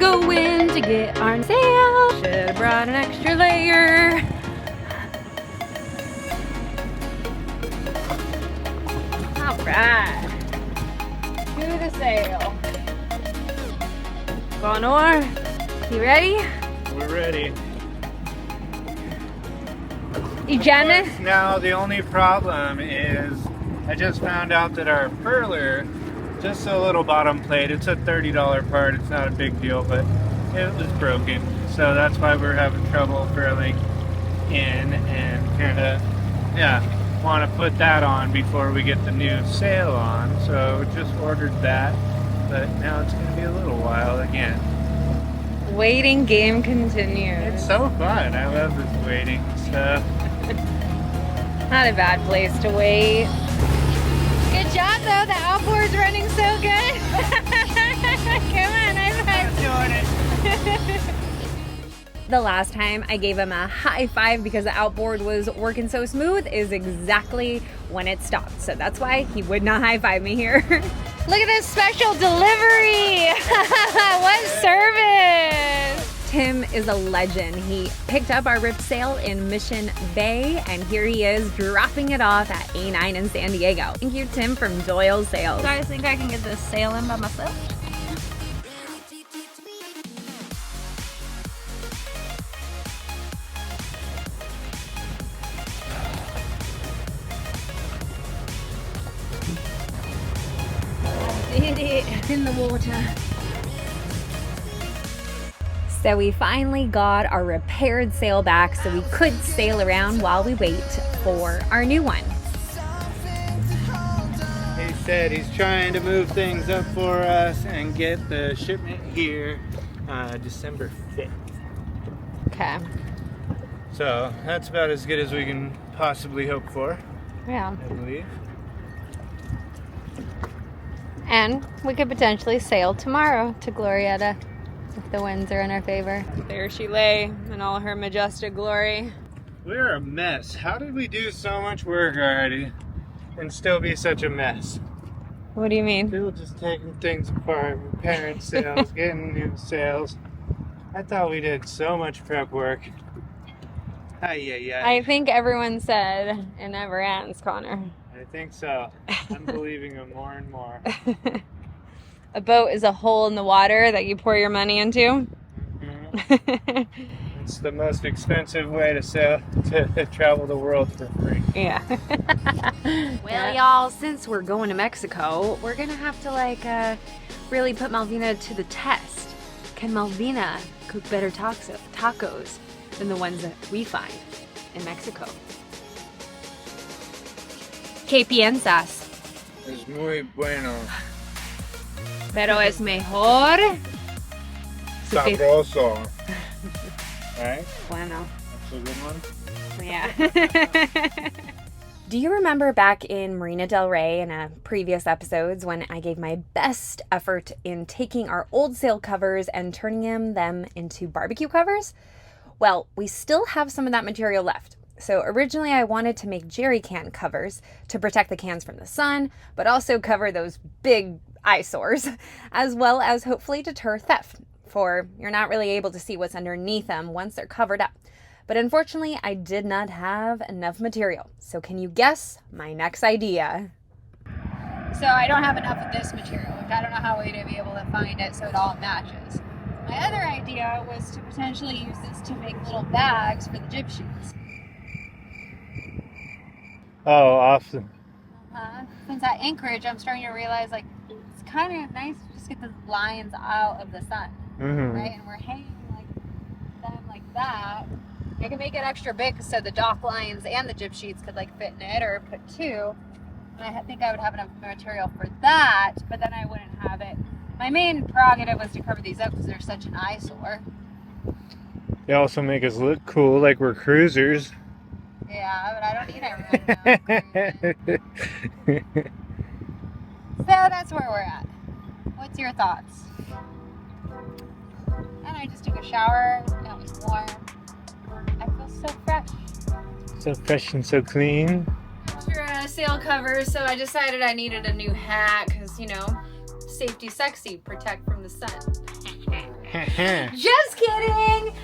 go in to get our sail. Should have brought an extra layer. All right. To the sail. Gonor, you ready? We're ready. You jamming? Now the only problem is I just found out that our furler, just a little bottom plate, it's a $30 part, it's not a big deal, but it was broken. So that's why we're having trouble furling in and kind of, want to put that on before we get the new sail on. So just ordered that, but now it's going to be a little while again. Waiting game continues. It's so fun. I love this waiting stuff. Not a bad place to wait. Good job though, the outboard's running so good. Come on, I'm doing it. The last time I gave him a high five because the outboard was working so smooth is exactly when it stopped. So that's why he would not high five me here. Look at this special delivery. What service. Tim is a legend. He picked up our ripped sail in Mission Bay, and here he is dropping it off at A9 in San Diego. Thank you, Tim, from Doyle Sails. You guys think I can get this sail in by myself? I did it in the water. So we finally got our repaired sail back so we could sail around while we wait for our new one. He said he's trying to move things up for us and get the shipment here December 5th. Okay. So that's about as good as we can possibly hope for, Yeah. I believe. And we could potentially sail tomorrow to Glorietta if the winds are in our favor. There she lay in all her majestic glory. We're a mess. How did we do so much work already and still be such a mess? What do you mean? Still just taking things apart, repairing sails, getting new sails. I thought we did so much prep work. I think everyone said it never ends, Connor. I think so. I'm believing them more and more. A boat is a hole in the water that you pour your money into. Mm-hmm. It's the most expensive way to sail, to travel the world for free. Yeah. Well, y'all, since we're going to Mexico, we're gonna have to really put Malvina to the test. Can Malvina cook better tacos than the ones that we find in Mexico? ¿Qué piensas? Es muy bueno. Pero es mejor. Sabroso. Right? Bueno. That's a good one. Yeah. Do you remember back in Marina Del Rey in previous episodes when I gave my best effort in taking our old sail covers and turning them into barbecue covers? Well, we still have some of that material left. So originally I wanted to make jerry can covers to protect the cans from the sun, but also cover those big eyesores, as well as hopefully deter theft, for you're not really able to see what's underneath them once they're covered up. But unfortunately, I did not have enough material. So can you guess my next idea? So I don't have enough of this material, which I don't know how we're going to be able to find it so it all matches. My other idea was to potentially use this to make little bags for the JIB sheets. Oh, awesome. Since at Anchorage, I'm starting to realize it's kind of nice to just get the lines out of the sun, right? And we're hanging them like that. I can make it extra big so the dock lines and the JIB sheets could fit in it, or put two. And I think I would have enough material for that, but then I wouldn't have it. My main prerogative was to cover these up because they're such an eyesore. They also make us look cool, like we're cruisers. Yeah, but I don't need everyone now. So that's where we're at. What's your thoughts? And I just took a shower. It was warm. I feel so fresh. So fresh and so clean. Extra sail covers, so I decided I needed a new hat because, safety sexy, protect from the sun. Just kidding!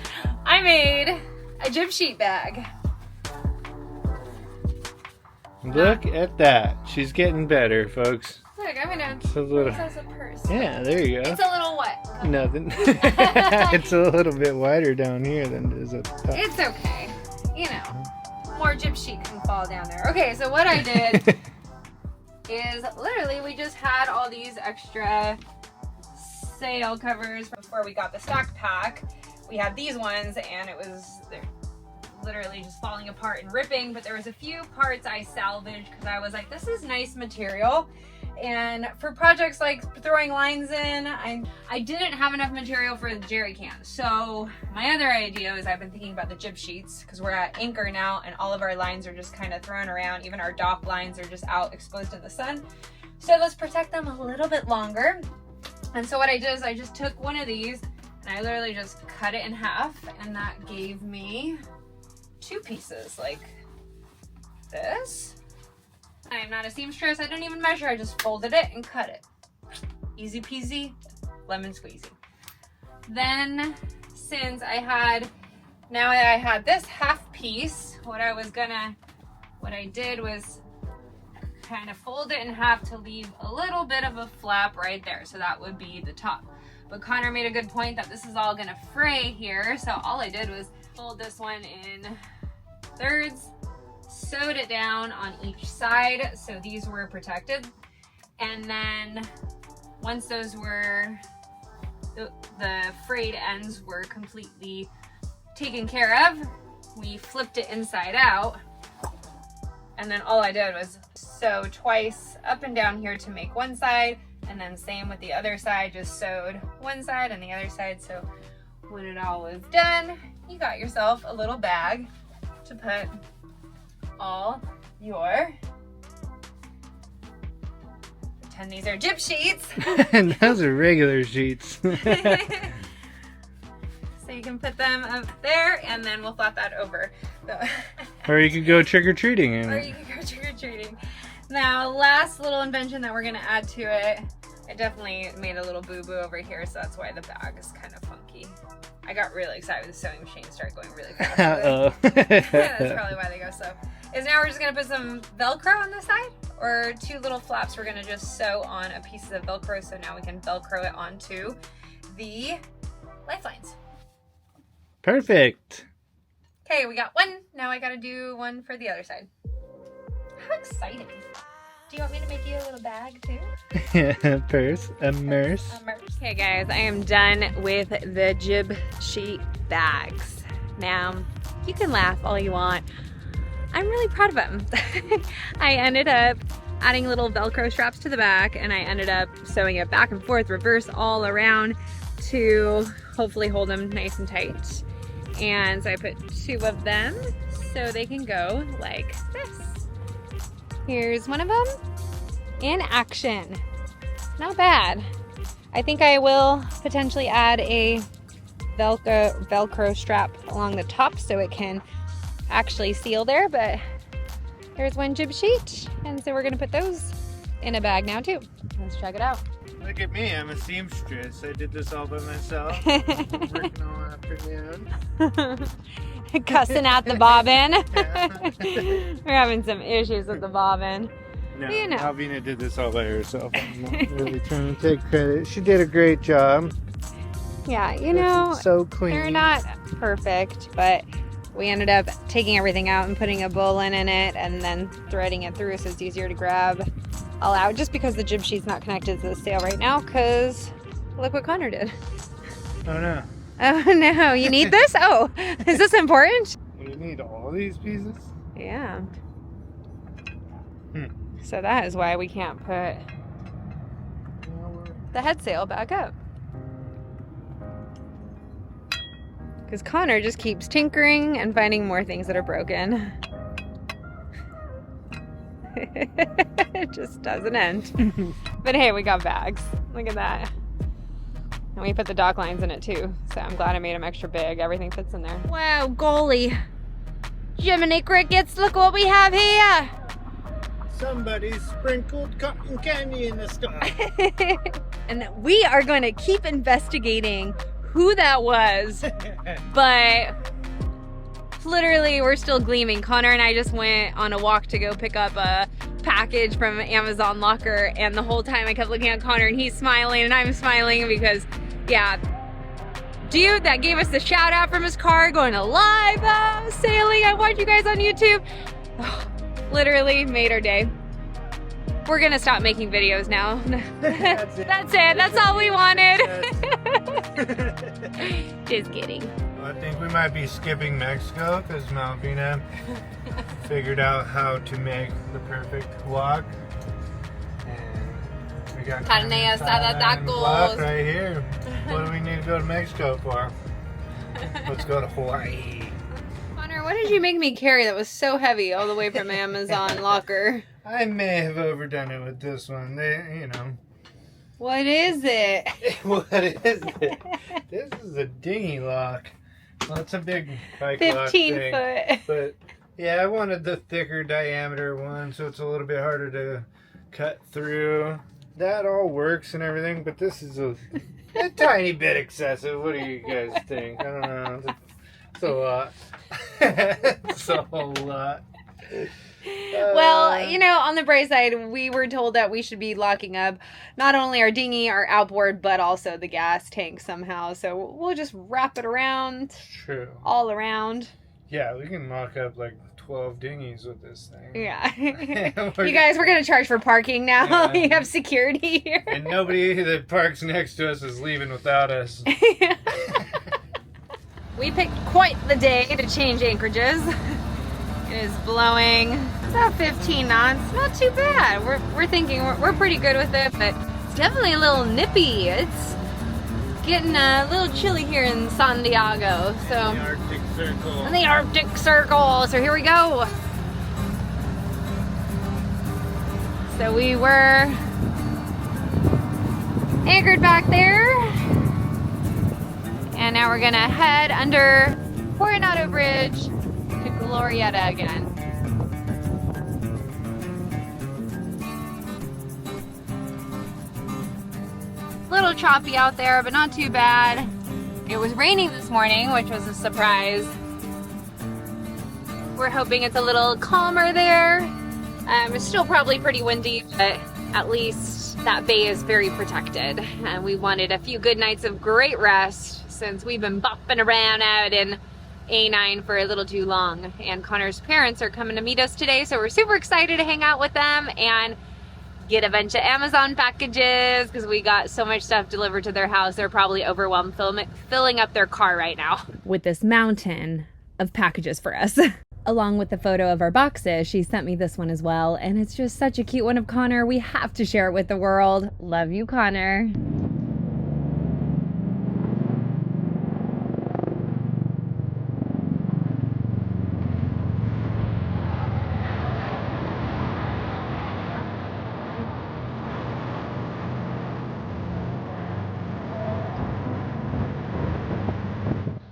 I made a jib sheet bag. Look at that. She's getting better, folks. Look, I'm gonna It's a little... use as a purse. Yeah, there you go. It's a little what? Nothing. It's a little bit wider down here than it is at the top. It's okay. You know, more jib sheet can fall down there. Okay, so what I did is literally we just had all these extra sail covers before we got the stock pack. We had these ones and they're literally just falling apart and ripping, but there was a few parts I salvaged because I was like, this is nice material. And for projects like throwing lines in, I didn't have enough material for the jerry can. So my other idea is I've been thinking about the jib sheets because we're at anchor now and all of our lines are just kind of thrown around. Even our dock lines are just out exposed in the sun. So let's protect them a little bit longer. And so what I did is I just took one of these and I literally just cut it in half, and that gave me two pieces like this. I am not a seamstress. I didn't even measure. I just folded it and cut it. Easy peasy, lemon squeezy. Then since now I had this half piece, what I did was kind of fold it in half to leave a little bit of a flap right there. So that would be the top. But Connor made a good point that this is all gonna fray here. So all I did was fold this one in thirds, sewed it down on each side so these were protected. And then once those were, the frayed ends were completely taken care of, we flipped it inside out. And then all I did was sew twice up and down here to make one side, and then same with the other side, just sewed one side and the other side. So when it all was done, you got yourself a little bag to put all your, pretend these are jib sheets. And those are regular sheets. So you can put them up there and then we'll flap that over. So Or you could go trick-or-treating in or it. you can go trick-or-treating. Now, last little invention that we're gonna add to it, I definitely made a little boo-boo over here, so that's why the bag is kind of funky. I got really excited with the sewing machine, started going really fast. Uh-oh. That's probably why they go so. Is now we're just gonna put some Velcro on this side, or two little flaps we're gonna just sew on a piece of Velcro, so now we can Velcro it onto the lifelines. Perfect. Okay, we got one. Now I gotta do one for the other side. How exciting. Do you want me to make you a little bag too? Purse, a merce. Okay guys, I am done with the jib sheet bags. Now, you can laugh all you want. I'm really proud of them. I ended up adding little Velcro straps to the back, and I ended up sewing it back and forth, reverse all around to hopefully hold them nice and tight. And so I put two of them so they can go like this. Here's one of them in action. Not bad. I think I will potentially add a Velcro strap along the top so it can actually seal there, but there's one jib sheet, and so we're gonna put those in a bag now too. Let's check it out. Look at me, I'm a seamstress. I did this all by myself. Working all afternoon. Cussing at the bobbin. Yeah. We're having some issues with the bobbin. No, You know. Alvina did this all by herself. I'm not really trying to take credit. She did a great job. Yeah, you know, It's so clean. they're not perfect, but we ended up taking everything out and putting a bowline in it and then threading it through so it's easier to grab all out, just because the jib sheet's not connected to the sail right now, because look what Connor did. Oh no. Oh no, you need this? Oh, is this important? You need all these pieces? Yeah. So that is why we can't put the head sail back up. Because Connor just keeps tinkering and finding more things that are broken. It just doesn't end. But hey, we got bags. Look at that. And we put the dock lines in it too. So I'm glad I made them extra big. Everything fits in there. Wow, golly. Jiminy Crickets, look what we have here. Somebody sprinkled cotton candy in the sky. And we are going to keep investigating who that was, but literally we're still gleaming. Connor and I just went on a walk to go pick up a package from Amazon locker, and the whole time I kept looking at Connor and he's smiling and I'm smiling because, yeah, dude that gave us the shout out from his car going to Alivo sailing. I watch you guys on YouTube. Oh, literally made our day. We're gonna stop making videos now. That's it. That's all we wanted. Just kidding. I think we might be skipping Mexico because Malvina figured out how to make the perfect walk. And we got Carne asada tacos right here. What do we need to go to Mexico for? Let's go to Hawaii. Connor, what did you make me carry that was so heavy all the way from Amazon locker? I may have overdone it with this one. They, you know. What is it? What is it? This is a dinghy lock. Well, it's a big bike lock 15 thing, foot. but yeah, I wanted the thicker diameter one, so it's a little bit harder to cut through. That all works and everything, but this is a tiny bit excessive. What do you guys think? I don't know. It's a lot. It's a whole lot. Well, you know, on the bright side, we were told that we should be locking up not only our dinghy, our outboard, but also the gas tank somehow. So we'll just wrap it around. True. All around. Yeah, we can lock up like 12 dinghies with this thing. Yeah. You guys, we're going to charge for parking now. Yeah. You have security here. And nobody that parks next to us is leaving without us. We picked quite the day to change anchorages. It is blowing about 15 knots. Not too bad. We're thinking we're pretty good with it, but it's definitely a little nippy. It's getting a little chilly here in Santiago. So The Arctic Circle. in the Arctic Circle. So here we go. So we were anchored back there, and now we're gonna head under Coronado Bridge to Glorietta again. Little choppy out there, but not too bad. It was raining this morning, which was a surprise. We're hoping it's a little calmer there. It's still probably pretty windy, but at least that bay is very protected. And we wanted a few good nights of great rest since we've been bopping around out in A9 for a little too long. And Connor's parents are coming to meet us today, so we're super excited to hang out with them and get a bunch of Amazon packages because we got so much stuff delivered to their house. They're probably overwhelmed filling up their car right now with this mountain of packages for us. Along with the photo of our boxes, she sent me this one as well, and it's just such a cute one of Connor. We have to share it with the world. Love you, Connor.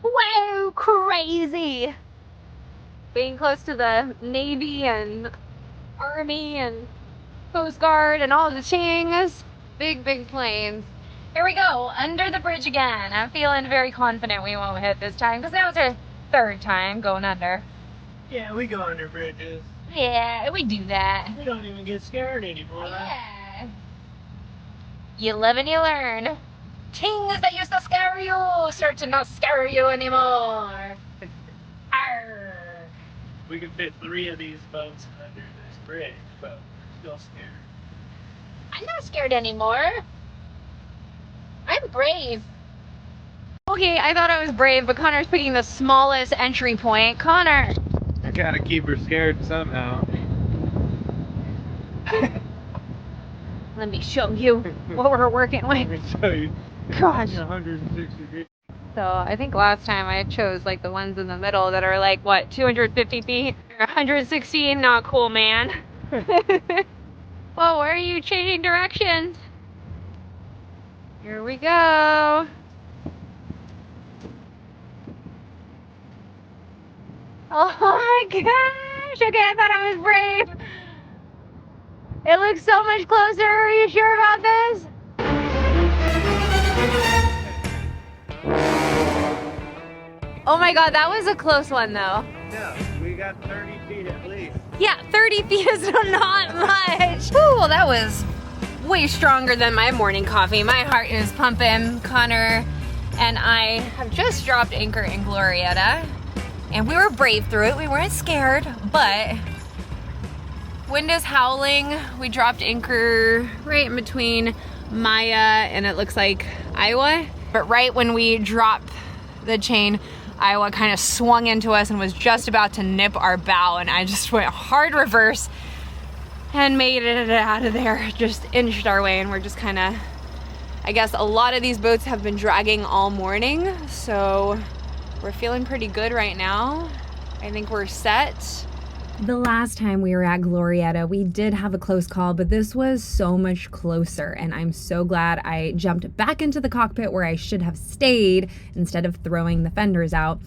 Whoa, crazy! Being close to the Navy and Army and Coast Guard and all the things. Big, big planes. Here we go, under the bridge again. I'm feeling very confident we won't hit this time because now it's our third time going under. Yeah, we go under bridges. Yeah, we do that. We don't even get scared anymore. Yeah. You live and you learn. Things that used to scare you start to not scare you anymore. Arr. We can fit 3 of these boats under this bridge, but still scared. I'm not scared anymore. I'm brave. Okay, I thought I was brave, but Connor's picking the smallest entry point. Connor! I gotta keep her scared somehow. Let me show you what we're working Let with. me show you. Gosh. 160 feet. So I think last time I chose like the ones in the middle that are like, what, 250 feet? Or 116? Not cool, man. Well, where are you changing directions? Here we go. Oh my gosh! Okay, I thought I was brave. It looks so much closer. Are you sure about this? Oh my god, that was a close one though. Yeah, we got 30 feet at least. Yeah, 30 feet is not much. Whew, well, that was way stronger than my morning coffee. My heart is pumping. Connor and I have just dropped anchor in Glorietta, and we were brave through it. We weren't scared, but wind is howling. We dropped anchor right in between Maya and it looks like Iowa. But right when we dropped the chain, Iowa kind of swung into us and was just about to nip our bow, and I just went hard reverse and made it out of there, just inched our way, and we're just kind of, I guess a lot of these boats have been dragging all morning, so we're feeling pretty good right now. I think we're set. The last time we were at Glorietta, we did have a close call, but this was so much closer, and I'm so glad I jumped back into the cockpit where I should have stayed instead of throwing the fenders out,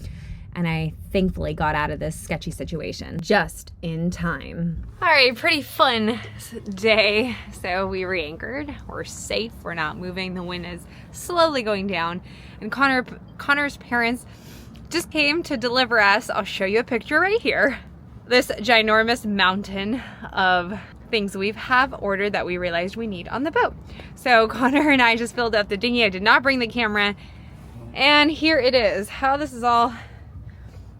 and I thankfully got out of this sketchy situation just in time. All right, pretty fun day. So we re-anchored, we're safe, we're not moving, the wind is slowly going down, and Connor's parents just came to deliver us. I'll show you a picture right here. This ginormous mountain of things we have ordered that we realized we need on the boat. So Connor and I just filled up the dinghy. I did not bring the camera, and here it is. How this is all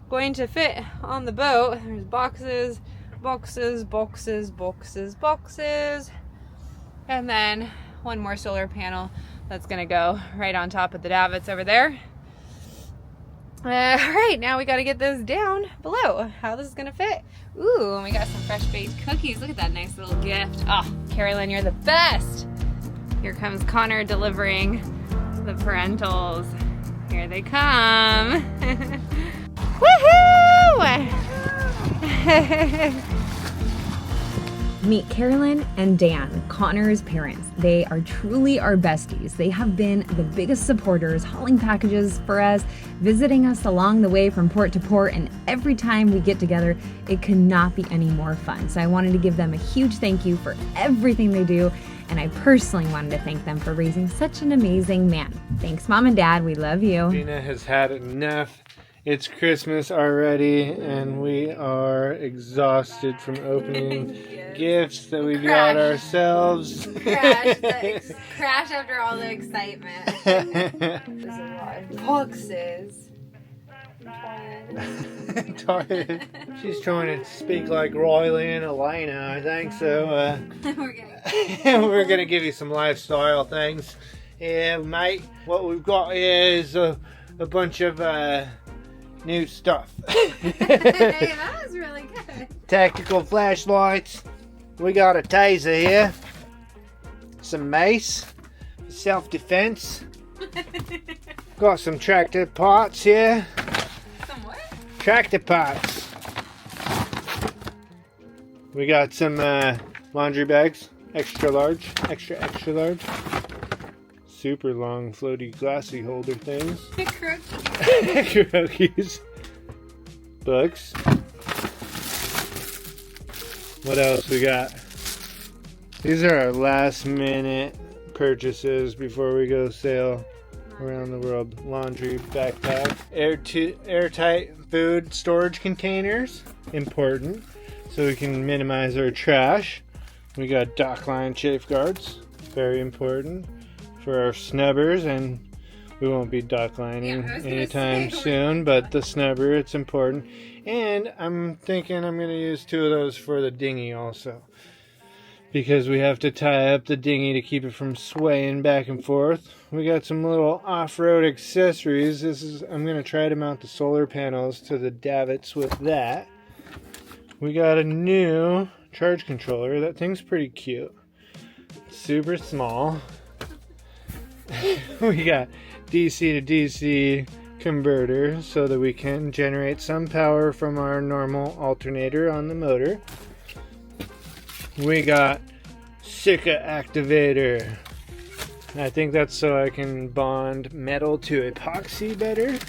going to fit on the boat. There's boxes, boxes, boxes, boxes, boxes, and then one more solar panel that's gonna go right on top of the davits over there. All right, now we gotta get this down below. How this is gonna fit. Ooh, and we got some fresh baked cookies. Look at that nice little gift. Oh, Carolyn, you're the best. Here comes Connor delivering the parentals. Here they come. Woohoo! Meet Carolyn and Dan, Connor's parents. They are truly our besties. They have been the biggest supporters, hauling packages for us, visiting us along the way from port to port, and every time we get together, it could not be any more fun. So I wanted to give them a huge thank you for everything they do, and I personally wanted to thank them for raising such an amazing man. Thanks, Mom and Dad. We love you. Dina has had enough. It's Christmas already, and we are exhausted from opening gifts that we got ourselves. Crash after all the excitement. There's a lot of boxes. Tired. She's trying to speak like Riley and Elena, I think, so we're gonna give you some lifestyle things. Yeah, mate, what we've got is a bunch of new stuff. Hey, that was really good. Tactical flashlights. We got a taser here. Some mace. Self-defense. Got some tractor parts here. Some what? Tractor parts. We got some laundry bags. Extra large. Extra large. Super long floaty glassy holder things. Croquis. Books. What else we got? These are our last minute purchases before we go sail around the world. Laundry backpack. Airtight food storage containers. Important. So we can minimize our trash. We got dock line safeguards. Very important for our snubbers, and we won't be dock lining anytime soon, but the snubber, it's important. And I'm thinking I'm going to use 2 of those for the dinghy also, because we have to tie up the dinghy to keep it from swaying back and forth. We got some little off-road accessories. I'm going to try to mount the solar panels to the davits with that. We got a new charge controller. That thing's pretty cute. Super small. We got DC to DC converter so that we can generate some power from our normal alternator on the motor. We got Sika activator. I think that's so I can bond metal to epoxy better.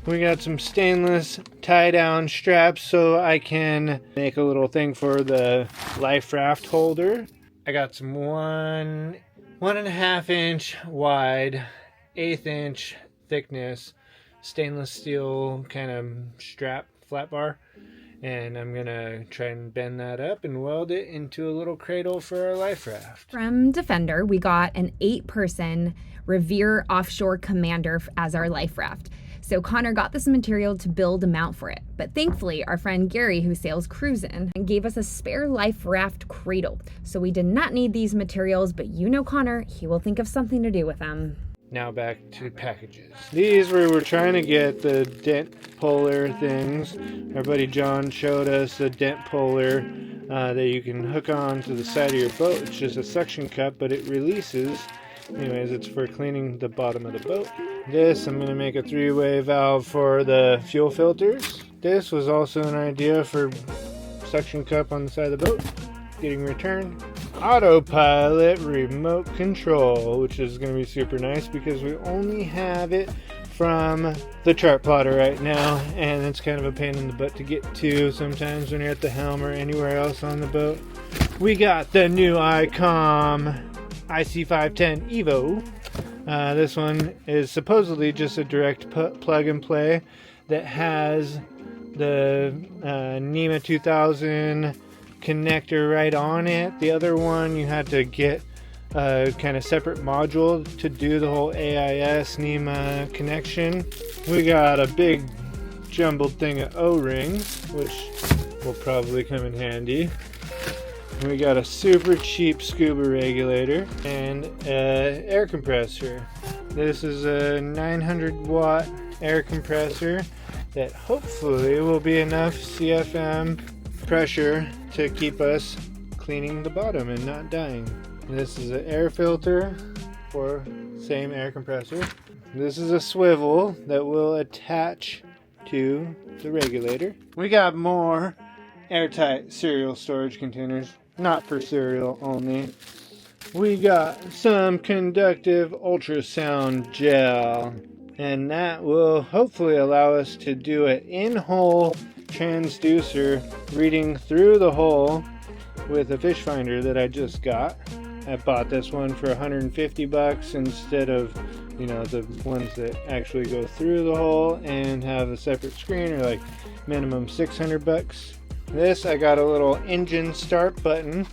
We got some stainless tie down straps so I can make a little thing for the life raft holder. I got some 1.5 inch wide, 1/8 inch thickness stainless steel kind of strap flat bar. And I'm gonna try and bend that up and weld it into a little cradle for our life raft. From Defender, we got an 8-person Revere Offshore Commander as our life raft. So Connor got this material to build a mount for it. But thankfully, our friend Gary, who sails cruising, gave us a spare life raft cradle. So we did not need these materials, but you know Connor, he will think of something to do with them. Now back to packages. These we're trying to get the dent puller things. Our buddy John showed us a dent puller that you can hook on to the side of your boat. It's just a suction cup, but it releases. Anyways, it's for cleaning the bottom of the boat. This, I'm going to make a 3-way valve for the fuel filters. This was also an idea for suction cup on the side of the boat. Getting returned. Autopilot remote control, which is going to be super nice because we only have it from the chart plotter right now, and it's kind of a pain in the butt to get to sometimes when you're at the helm or anywhere else on the boat. We got the new ICOM IC510 Evo. This one is supposedly just a direct plug and play that has the NEMA 2000 connector right on it. The other one you had to get a kind of separate module to do the whole AIS NEMA connection. We got a big jumbled thing of O-rings, which will probably come in handy. We got a super cheap scuba regulator and an air compressor. This is a 900 watt air compressor that hopefully will be enough CFM pressure to keep us cleaning the bottom and not dying. This is an air filter for same air compressor. This is a swivel that will attach to the regulator. We got more airtight cereal storage containers, not for cereal only. We got some conductive ultrasound gel, and that will hopefully allow us to do an in-hole transducer reading through the hole with a fish finder that I just got. I bought this one for $150 instead of, you know, the ones that actually go through the hole and have a separate screen, or like minimum $600. This, I got a little engine start button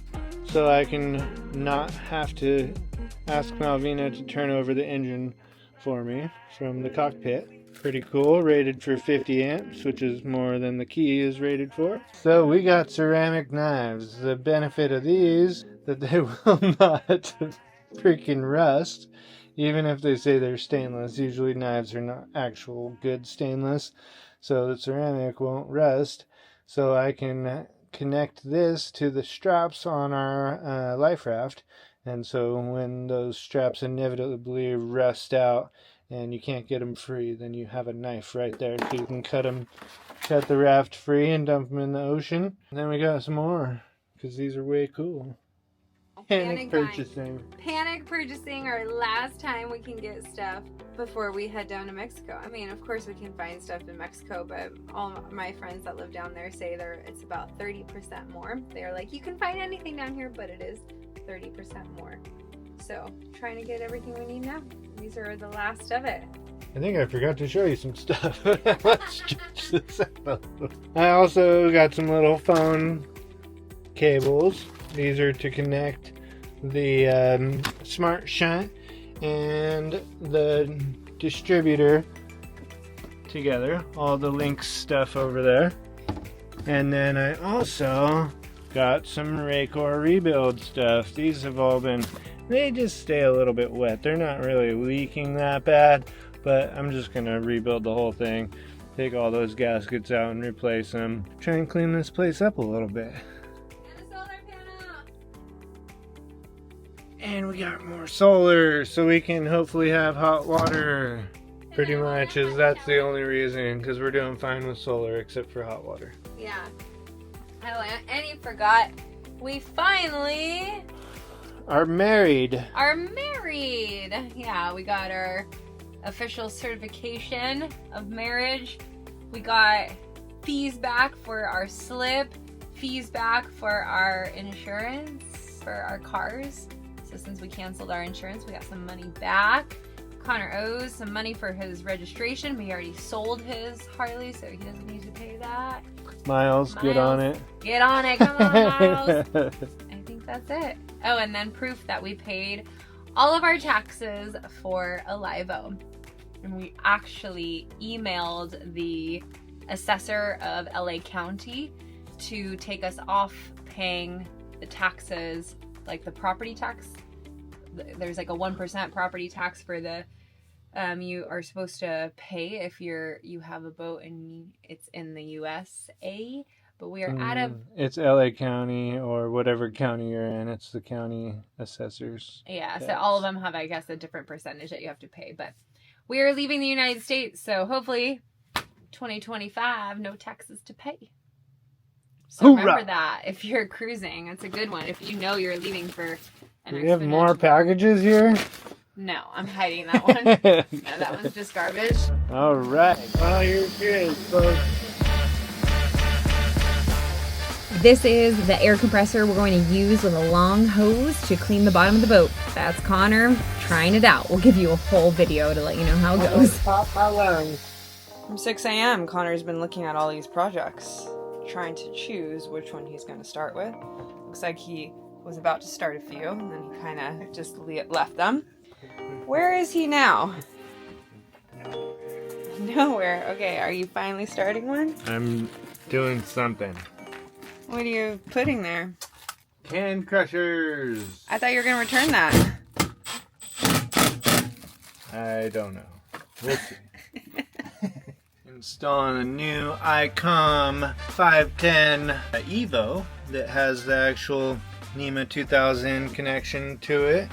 so I can not have to ask Malvina to turn over the engine for me from the cockpit. Pretty cool, rated for 50 amps, which is more than the key is rated for. So we got ceramic knives. The benefit of these, that they will not freaking rust, even if they say they're stainless. Usually knives are not actual good stainless, so the ceramic won't rust. So I can connect this to the straps on our life raft, and so when those straps inevitably rust out and you can't get them free, then you have a knife right there so you can cut the raft free and dump them in the ocean. And then we got some more because these are way cool. Panic purchasing. Panic purchasing, our last time we can get stuff before we head down to Mexico. I mean, of course we can find stuff in Mexico, but all my friends that live down there say it's about 30% more. They're like, you can find anything down here, but it is 30% more. So, trying to get everything we need now. These are the last of it. I think I forgot to show you some stuff. Let's stretch this out. I also got some little phone cables. These are to connect the smart shunt and the distributor together. All the Lynx stuff over there. And then I also got some Raycor rebuild stuff. These have all been, they just stay a little bit wet. They're not really leaking that bad, but I'm just gonna rebuild the whole thing, take all those gaskets out and replace them. Try and clean this place up a little bit. And a solar panel! And we got more solar, so we can hopefully have hot water. Pretty much, that's the only reason, because we're doing fine with solar except for hot water. Yeah. Oh, and Annie forgot, we finally are married. Yeah, we got our official certification of marriage. We got fees back for our slip, fees back for our insurance for our cars. So since we canceled our insurance, we got some money back. Connor owes some money for his registration, but he already sold his Harley, so he doesn't need to pay that. Miles, get on it. Get on it, come on, Miles. I think that's it. Oh, and then proof that we paid all of our taxes for Alivo. And we actually emailed the assessor of LA County to take us off paying the taxes, like the property tax. There's like a 1% property tax for the you are supposed to pay if you have a boat and it's in the USA, but we are out of it's LA County or whatever county you're in. It's the county assessors. Yeah, so all of them have, I guess, a different percentage that you have to pay, but we are leaving the United States, so hopefully 2025, no taxes to pay. So Hoorah! remember that if you're cruising, it's a good one. If you know you're leaving for an Do we have more packages here? No, I'm hiding that one. No, that one's just garbage. All right. Well, here it is, folks. This is the air compressor we're going to use with a long hose to clean the bottom of the boat. That's Connor trying it out. We'll give you a whole video to let you know how it goes. From 6 a.m., Connor's been looking at all these projects, trying to choose which one he's going to start with. Looks like he was about to start a few, and then he kind of just left them. Where is he now? Nowhere. Okay, are you finally starting one? I'm doing something. What are you putting there? Can crushers. I thought you were going to return that. I don't know. We'll see. Installing a new ICOM 510 Evo that has the actual NEMA 2000 connection to it.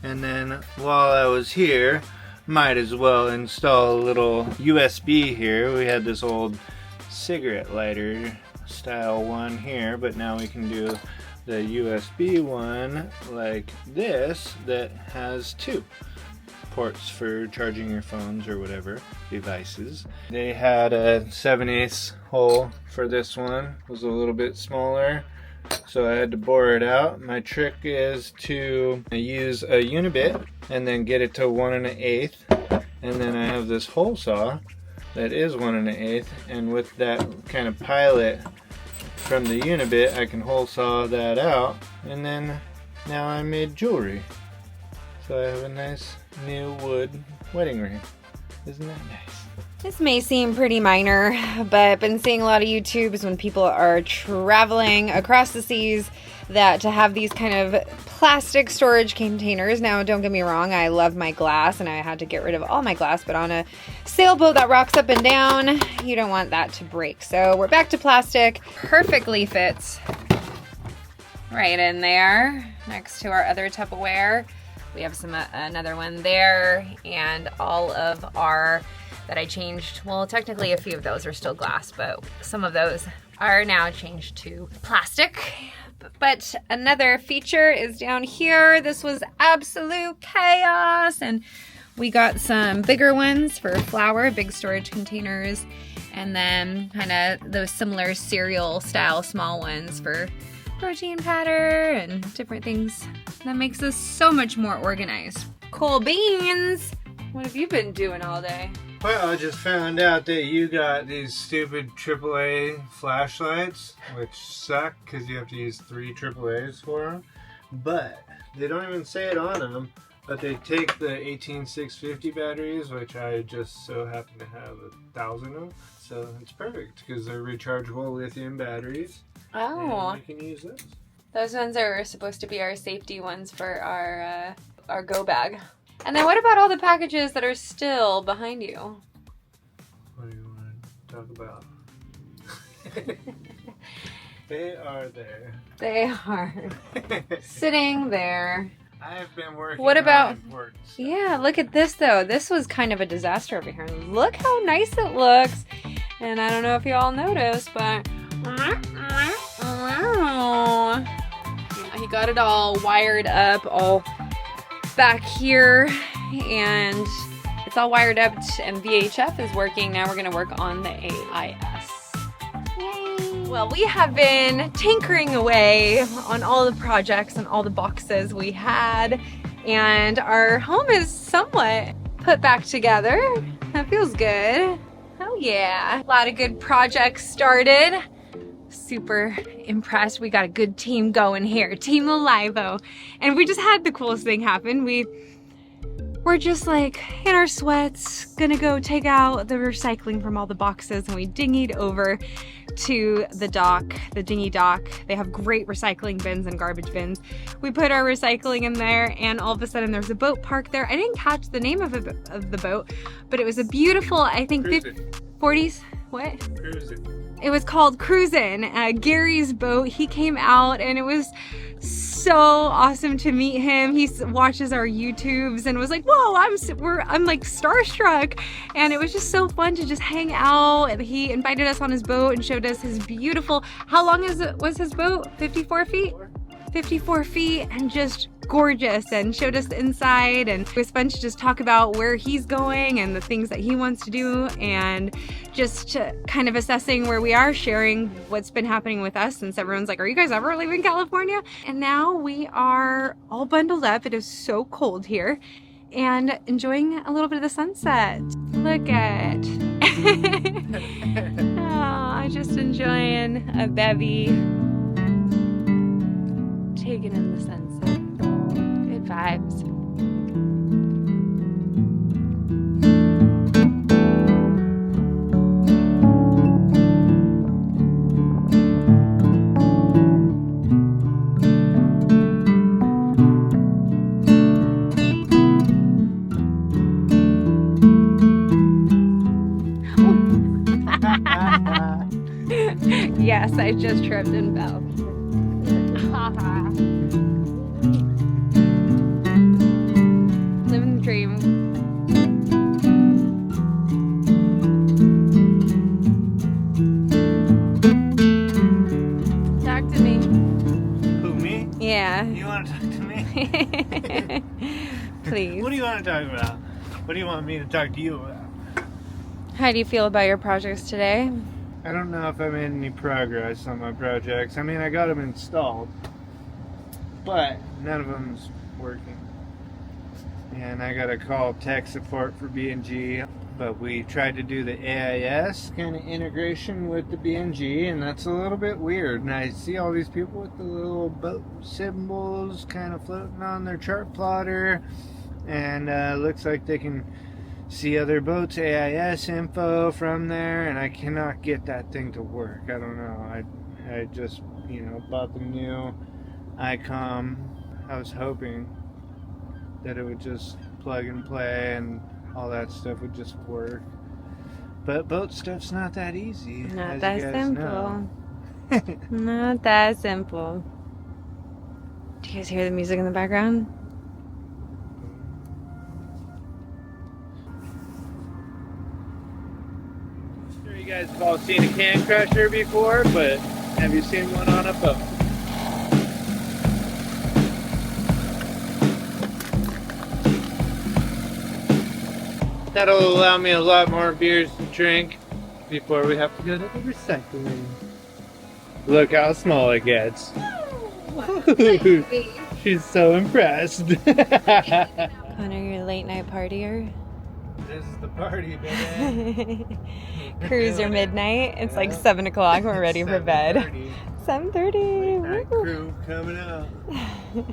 And then while I was here, might as well install a little USB here. We had this old cigarette lighter style one here, but now we can do the USB one like this that has two ports for charging your phones or whatever devices. They had a 7/8 hole for this one. It was a little bit smaller, so I had to bore it out. My trick is to use a unibit and then get it to 1 1/8, and then I have this hole saw that is 1 1/8, and with that kind of pilot from the unibit I can hole saw that out, and then now I made jewelry. So I have a nice new wood wedding ring. Isn't that nice? This may seem pretty minor, but I've been seeing a lot of YouTubes when people are traveling across the seas that to have these kind of plastic storage containers. Now, don't get me wrong, I love my glass and I had to get rid of all my glass, but on a sailboat that rocks up and down, you don't want that to break. So we're back to plastic. Perfectly fits right in there next to our other Tupperware. We have another one there, and all of our that I changed, well, technically a few of those are still glass, but some of those are now changed to plastic. But another feature is down here. This was absolute chaos, and we got some bigger ones for flour, big storage containers, and then kind of those similar cereal style small ones for protein powder and different things. That makes us so much more organized. Cool beans! What have you been doing all day? Well, I just found out that you got these stupid AAA flashlights, which suck because you have to use 3 AAAs for them. But they don't even say it on them, but they take the 18650 batteries, which I just so happen to have 1,000 of. So it's perfect because they're rechargeable lithium batteries. Oh, and you can use those. Those ones are supposed to be our safety ones for our go bag. And then what about all the packages that are still behind you? What do you want to talk about? They are there. They are sitting there. I've been working. What about? on work stuff. Yeah, look at this though. This was kind of a disaster over here. Look how nice it looks. And I don't know if you all noticed, but he got it all wired up, all back here, and it's all wired up, and VHF is working. Now we're going to work on the AIS. Yay! Well, we have been tinkering away on all the projects and all the boxes we had, and our home is somewhat put back together. That feels good. Oh yeah. A lot of good projects started. Super impressed. We got a good team going here. Team Alivo. And we just had the coolest thing happen. We're just like in our sweats, gonna go take out the recycling from all the boxes, and we dinghied over to the dock, the dinghy dock. They have great recycling bins and garbage bins. We put our recycling in there, and all of a sudden there's a boat parked there. I didn't catch the name of the boat, but it was a beautiful, I think, 40s, what? Cruising. It was called Cruisin', Gary's boat. He came out, and it was so awesome to meet him. He watches our YouTubes and was like, whoa, I'm like starstruck. And it was just so fun to just hang out. And he invited us on his boat and showed us his beautiful, how long was his boat? 54 feet? 54 feet, and just gorgeous, and showed us the inside. And it was fun to just talk about where he's going and the things that he wants to do, and just kind of assessing where we are, sharing what's been happening with us, since everyone's like, are you guys ever leaving California? And now we are all bundled up. It is so cold here, and enjoying a little bit of the sunset. Look at oh, just enjoying a bevy, taking in the sunset. Good vibes. Yes, I just tripped and fell. Living the dream. Talk to me. Who, me? Yeah. You want to talk to me? Please. What do you want to talk about? What do you want me to talk to you about? How do you feel about your projects today? I don't know if I made any progress on my projects. I mean, I got them installed, but none of them's working. And I got to call tech support for B&G, but we tried to do the AIS kind of integration with the B&G, and that's a little bit weird. And I see all these people with the little boat symbols kind of floating on their chart plotter, and looks like they can see other boats AIS info from there, and I cannot get that thing to work. I don't know. I just, bought the new ICOM. I was hoping that it would just plug and play and all that stuff would just work. But boat stuff's not that easy. Not as that you guys simple. know. Not that simple. Do you guys hear the music in the background? You guys have all seen a can crusher before, but have you seen one on a boat? That'll allow me a lot more beers to drink before we have to go to the recycling. Look how small it gets. She's so impressed. Connor, you're a late night partier. This is the party, baby. Cruiser midnight. It's like 7 o'clock. We're ready for bed. 7:30. Night crew coming up. And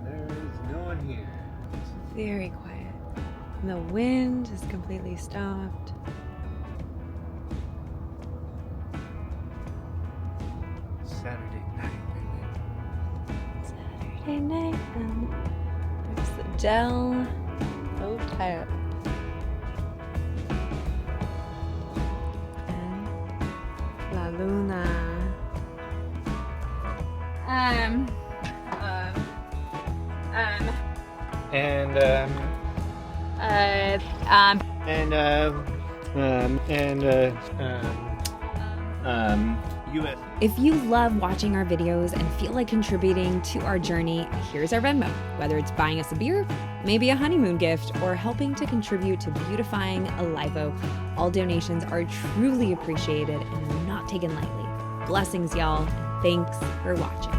there is no one here. It's very quiet. And the wind is completely stopped. Saturday night, baby. Saturday night. And there's the Dell Hotel. La Luna. And US. If you love watching our videos and feel like contributing to our journey, here's our Venmo. Whether it's buying us a beer, maybe a honeymoon gift, or helping to contribute to beautifying Alivo, all donations are truly appreciated and are not taken lightly. Blessings, y'all. Thanks for watching.